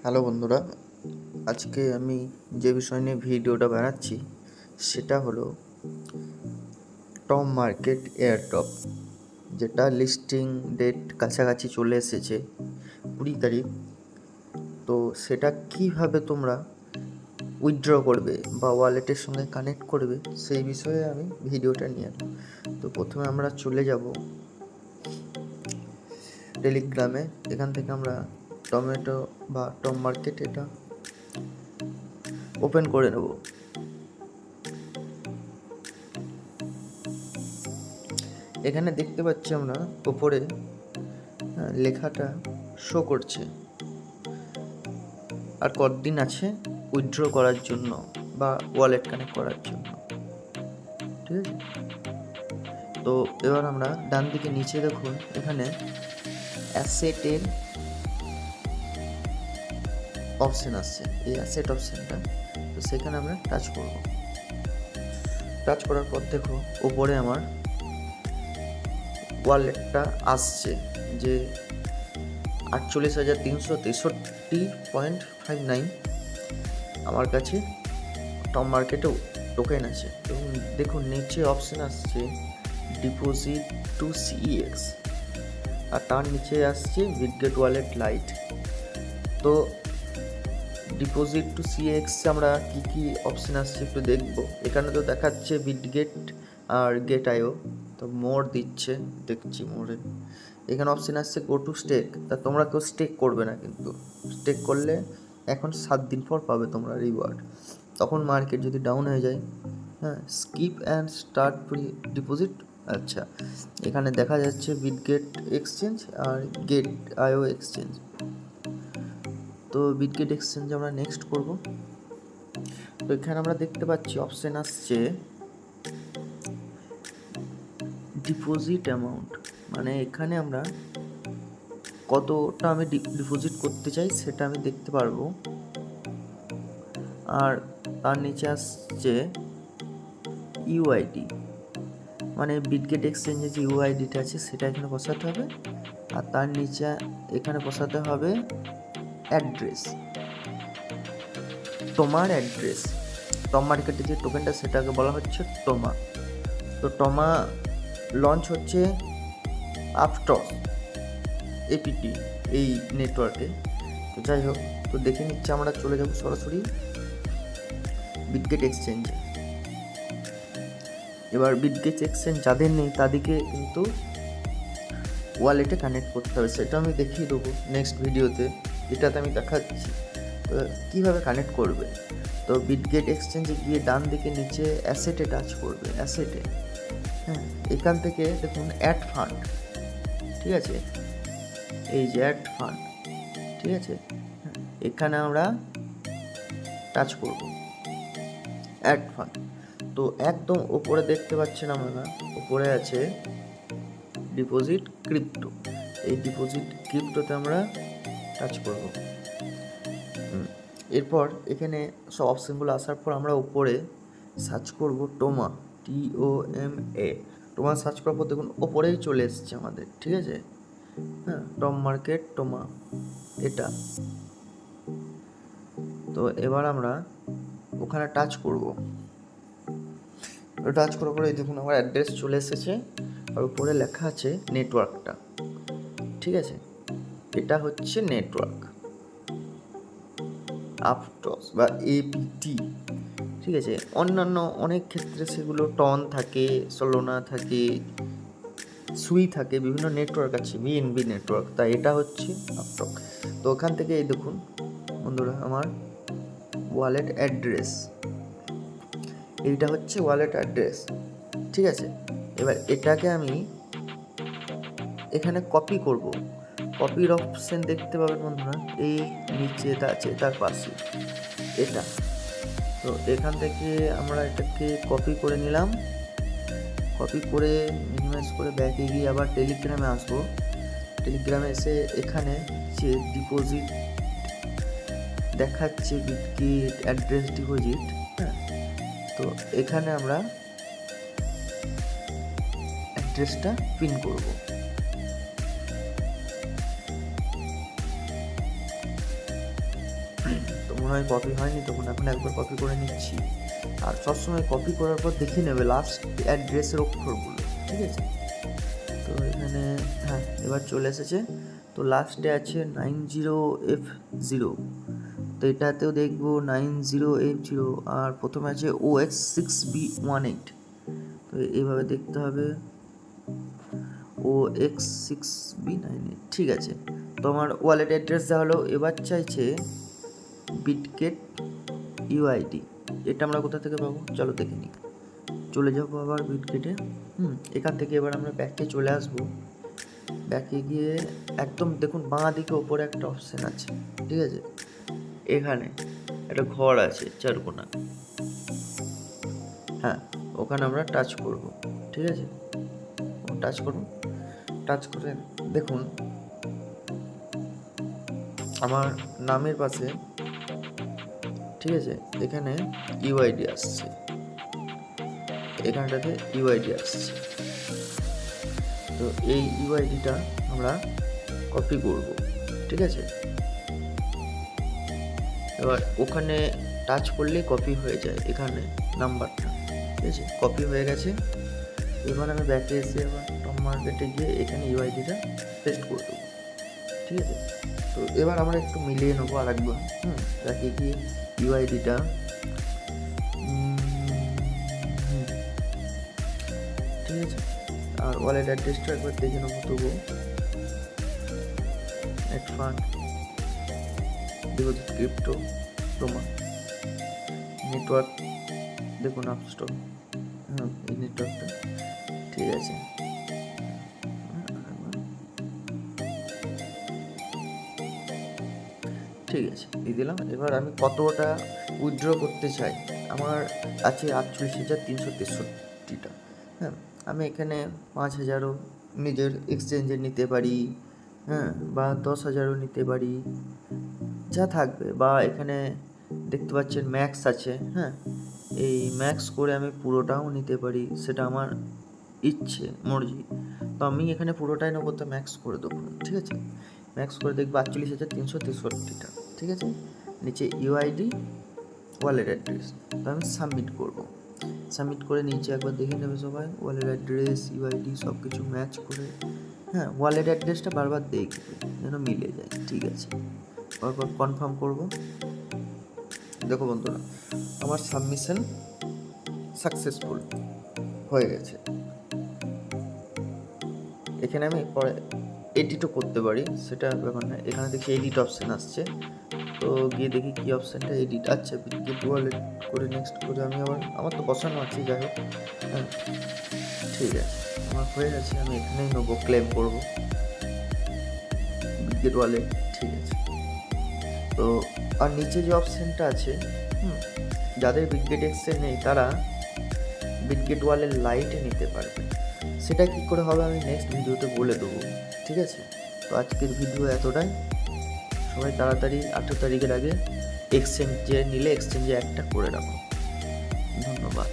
Hello বন্ধুরা, আজকে আমি যে বিষয় নিয়ে ভিডিওটা বানাচ্ছি সেটা হলো টম মার্কেট এয়ারড্রপ, যেটা লিস্টিং ডেট কাছাকাছি চলে এসেছে 20 তারিখ। তো সেটা কিভাবে তোমরা উইথড্র করবে বা ওয়ালেটের সঙ্গে কানেক্ট করবে সেই বিষয়ে আমি ভিডিওটা নিয়ে এলাম। তো প্রথমে আমরা চলে যাব টেলিগ্রামে। এখান থেকে আমরা টমেটো বা টম মার্কেট এটা ওপেন করে নেব। এখানে দেখতে পাচ্ছি আমরা ওপরে লেখাটা শো করছে আর কতদিন আছে উইথড্র করার জন্য বা ওয়ালেট কানেক্ট করার জন্য। ঠিক আছে, তো এবার আমরা ডান দিকে নিচে দেখুন, এখানে অ্যাসেটের অপশন আসছে, এই অ্যাসেট অপশনটা। তো সেখানে আমরা টাচ করব। টাচ করার পর দেখো ওপরে আমার ওয়ালেটটা আসছে যে 48,363.59 আমার কাছে টম মার্কেটে টোকেন আছে। এবং দেখুন নিচে অপশন আসছে ডিপোজিট টু সিইএক্স আর তার নিচে আসছে বিটগেট ওয়ালেট লাইট। তো ডিপোজিট টু সিএক্স আমরা কি অপশন আসছে একটু দেখবো। এখানে তো দেখাচ্ছে বিটগেট আর গেট আইও, তো মোর দিচ্ছে, দেখছি মোরে। এখানে অপশন আসছে গো টু স্টেক। তা তোমরা কেউ স্টেক করবে না, কিন্তু স্টেক করলে এখন 7 দিন পর পাবে তোমরা রিওয়ার্ড। তখন মার্কেট যদি ডাউন হয়ে যায়, স্কিপ অ্যান্ড স্টার্ট ডিপোজিট। আচ্ছা, এখানে দেখা যাচ্ছে বিটগেট এক্সচেঞ্জ আর গেট আইও এক্সচেঞ্জ। তো বিটগেট এক্সচেঞ্জ আমরা নেক্সট করব। তো এখানে আমরা দেখতে পাচ্ছি অপশন আসছে ডিপোজিট অ্যামাউন্ট, মানে এখানে আমরা কতটা আমি ডিপোজিট করতে চাই সেটা আমি দেখতে পারবো। আর তার নিচে আসছে ইউআইডি, মানে বিটগেট এক্সচেঞ্জে যে ইউআইডিটা আছে সেটা এখানে বসাতে হবে। আর তার নিচে এখানে বসাতে হবে অ্যাড্রেস, তোমার অ্যাড্রেস। টম মার্কেটের যে টোকেনটা সেটাকে বলা হচ্ছে টোমা। তো টমা লঞ্চ হচ্ছে আপস্টক এপিটি এই নেটওয়ার্কে। তো যাই হোক, তো দেখে নিচ্ছে আমরা চলে যাব সরাসরি বিটগেট এক্সচেঞ্জে। এবার বিটগেট এক্সচেঞ্জ যাদের নেই তাদেরকে কিন্তু ওয়ালেটে কানেক্ট করতে হবে, সেটা আমি দেখিয়ে দেবো নেক্সট ভিডিওতে। এটাতে আমি দেখাচ্ছি কীভাবে কানেক্ট করবে। তো বিটগেট এক্সচেঞ্জে গিয়ে ডান দিকে নিচে অ্যাসেটে টাচ করবে। অ্যাসেটে এখান থেকে দেখুন অ্যাড ফান্ড, ঠিক আছে, এই যে অ্যাড ফান্ড, ঠিক আছে, এখানে আমরা টাচ করব অ্যাড ফান্ড। তো একদম ওপরে দেখতে পাচ্ছেন আমরা, ওপরে আছে ডিপোজিট ক্রিপ্টো। এই ডিপোজিট ক্রিপ্টোতে আমরা টাচ করব। এরপর এখানে সব অপশানগুলো আসার পর আমরা উপরে সার্চ করব টোমা, TOMA। টোমা সার্চ করার পর দেখুন ওপরেই চলে এসছে আমাদের, ঠিক আছে, টম মার্কেট টোমা এটা। তো এবার আমরা ওখানে টাচ করব। টাচ করার পরে দেখুন আমার অ্যাড্রেস চলে এসেছে আর উপরে লেখা আছে নেটওয়ার্কটা, ঠিক আছে, এটা হচ্ছে নেটওয়ার্ক আপস্টক বা এপিটি, ঠিক আছে। অন্যান্য অনেক ক্ষেত্রে সেগুলো টন থাকে, সোলোনা থাকে, সুই থাকে, বিভিন্ন নেটওয়ার্ক আছে, বিএনবি নেটওয়ার্ক। তাই এটা হচ্ছে আপস্টক। তো ওখান থেকে এই দেখুন বন্ধুরা আমার ওয়ালেট অ্যাড্রেস, এইটা হচ্ছে ওয়ালেট অ্যাড্রেস, ঠিক আছে। এবার এটাকে আমি এখানে কপি করব। কপির অপশন দেখতে পাবেন বন্ধুরা, এই নিচে আছে তার পাশে এটা। তো এখান থেকে আমরা এটাকে কপি করে নিলাম। কপি করে মিনিমাইজ করে ব্যাকে গিয়ে আবার টেলিগ্রামে আসবো। টেলিগ্রামে এসে এখানে যে ডিপোজিট দেখাচ্ছে বিটগেট অ্যাড্রেস ডিপোজিট, তো এখানে আমরা অ্যাড্রেসটা পিন করব। তো মনে হয় কপি হয়নি, তখন এখন একবার কপি করে নিচ্ছি। আর সবসময় কপি করার পর দেখে নেবে লাস্ট অ্যাড্রেসের অক্ষরগুলো, ঠিক আছে? তো এখানে হ্যাঁ এবার চলে এসেছে। তো লাস্টে আছে 90F0, তো এটাতেও দেখবো 90F0, আর প্রথমে আছে OX6B18, তো এইভাবে দেখতে হবে OX6B98, ঠিক আছে। তো আমার ওয়ালেট অ্যাড্রেস দেওয়া হলো। এবার চাইছে বিটগেট ইউআইডি, এটা আমরা কোথা থেকে পাবো চলো দেখে নিই। চলে যাবো আবার বিটগেটে। এখান থেকে এবার আমরা ব্যাকে চলে আসবো। ব্যাকে গিয়ে একদম দেখুন বাঁ দিকে ওপরে একটা অপশান আছে, ঠিক আছে? এখানে একটা ঘর আছে চারকোনা, হ্যাঁ ওখানে আমরা টাচ করব, ঠিক আছে? টাচ করুন। টাচ করে দেখুন আমার নামের পাশে, ঠিক আছে, এখানে ইউআইডি আসছে, এখানটাতে ইউআইডি আসছে। তো এই ইউআইডিটা আমরা কপি করব, ঠিক আছে? এবার ওখানে টাচ করলেই কপি হয়ে যায়, এখানে নাম্বারটা, ঠিক আছে? কপি হয়ে গেছে। এবার আমি ব্যাকে এসে আবার টপ মার্কেটে গিয়ে এখানে ইউআইডিটা পেস্ট করে দেবো, ঠিক আছে? তো এবার আমরা একটু মিলিয়ে নেবো আর একবার। ব্যাকে গিয়ে ইউআইডিটা ঠিক আছে, আর ওয়ালেট অ্যাড্রেসটা একবার দেখে নেবো তবু। Net fund, deposit crypto, Ruma network, দেখুন আপস্টক, এই নেটওয়ার্কটা, ঠিক আছে। ঠিক আছে দিয়ে দিলাম। এবার আমি কতটা উইথড্র করতে চাই, আমার আছে 48,363টা। হ্যাঁ আমি এখানে 5,000ও নিজের এক্সচেঞ্জে নিতে পারি, হ্যাঁ, বা 10,000ও নিতে পারি, যা থাকবে। বা এখানে দেখতে পাচ্ছেন ম্যাক্স আছে, হ্যাঁ এই ম্যাক্স করে আমি পুরোটাও নিতে পারি, সেটা আমার ইচ্ছে মর্জি। তো আমি এখানে পুরোটাই নেবো, তো ম্যাক্স করে দেবো, ঠিক আছে? ম্যাক্স করে দেখবো 48,363টা, ঠিক আছে। নিচে ইউআইডি, ওয়ালেট অ্যাড্রেস, তো আমি সাবমিট করবো। সাবমিট করে নিচে একবার দেখে নেবে সবাই, ওয়ালেট অ্যাড্রেস ইউআইডি সব কিছু ম্যাচ করে, হ্যাঁ ওয়ালেট অ্যাড্রেসটা বারবার দেখবে যেন মিলে যায়, ঠিক আছে? বারবার কনফার্ম করবো। দেখো বন্ধুরা, আমার সাবমিশন সাকসেসফুল হয়ে গেছে। এখানে আমি পরে এডিটও করতে পারি, সেটা ব্যাপার না। এখানে দেখি এডিট অপশান আসছে, তো গিয়ে দেখি কী অপশানটা এডিট। আচ্ছা বিটগেট ওয়ালেট করে নেক্সট করে আমি আমার তো বসানো আছে, যাই হোক, হ্যাঁ ঠিক আছে আমার হয়ে গেছে। আমি এখানেই নেবো, ক্লেম করবো বিটগেট ওয়ালেট, ঠিক আছে। তো আর নিচে যে অপশানটা আছে, যাদের বিটগেট এক্সচেঞ্জ নেই তারা বিটগেট ওয়ালেট লাইটে নিতে পারবে। সেটা কী করে হবে আমি নেক্সট ভিডিওতে বলে দেবো, ঠিক আছে? তো আজকের ভিডিও এতটাই। সবাই তাড়াতাড়ি 18 তারিখের আগে এক্সচেঞ্জে নিলে এক্সচেঞ্জে একটা করে রাখো। ধন্যবাদ।